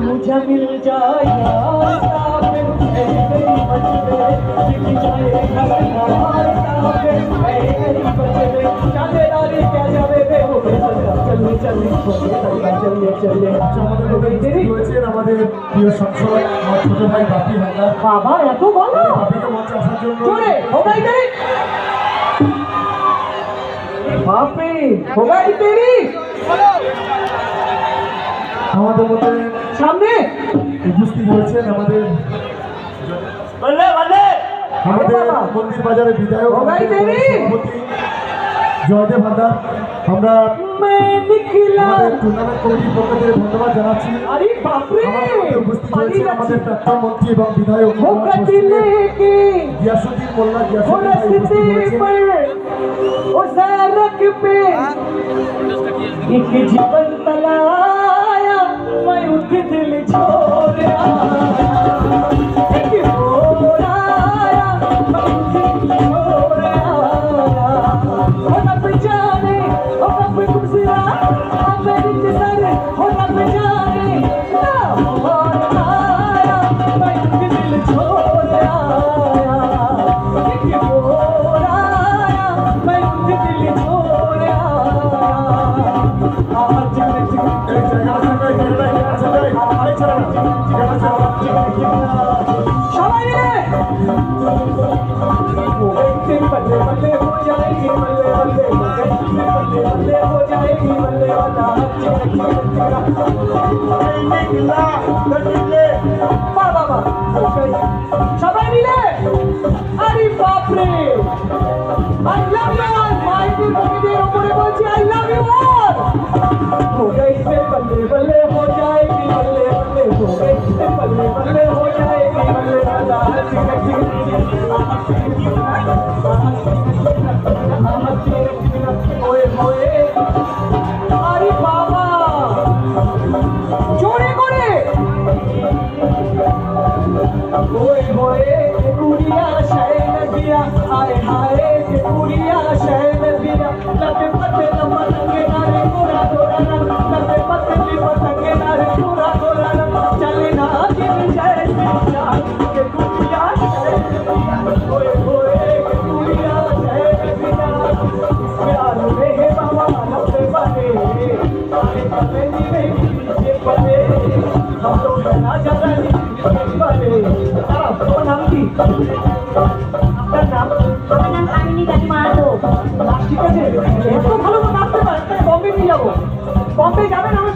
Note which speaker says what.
Speaker 1: मुझे मिल जाए
Speaker 2: আমাদের প্রিয় সংসদ আমার ছোট ভাই বাপি হালদার।
Speaker 1: বাবা এত বলো
Speaker 2: বাপিকে মঞ্চে আসার জন্য
Speaker 1: বাপে হোগাই তেরি
Speaker 2: আমাদের মধ্যে
Speaker 1: সামনে
Speaker 2: উপস্থিত হয়েছেন আমাদের মন্দির বাজারের বিধায়ক জয়দেব হালদার। আমরা টুর্নামেন্ট কমিটির পক্ষ থেকে ধন্যবাদ জানাচ্ছি। উপস্থিত হয়েছেন আমাদের প্রাক্তন মন্ত্রী এবং বিধায়ক গিয়াসুদ্দিন মোল্লা।
Speaker 1: जीवन तलाया मैं उठ दिल छोड़ा সবাই মিলে আরে বাপরে আই লাভ ইউ অল মাইকে কমিটির উপরে বলছি আই লাভ ইউ অল हो गई से बल्ले बल्ले हो जाएगी बल्ले बल्ले हो गई से बल्ले बल्ले हो जाएगी बल्ले ओए होए अरे बाबा जोरे करे ओए होए कुड़िया शैन दिया हाय हाय कुड़िया शैन दिया लते पते पतंगे नारे पूरा गोरा लते पते पतंगे नारे पूरा गोरा चले ना गिर जाए जान के कुड़िया शैन दिया ओए होए कुड़िया शैन दिया प्यार में है बाबा लते बने आए पते नहीं ये पते हम तो ना जाना नहीं बने आप तो नाम की আপনার নাম আমিনি গাড়ি মারো ঠিক আছে এত ভালো নাচতে পারেন বম্বে নিয়ে যাবো বম্বে যাবেন আমার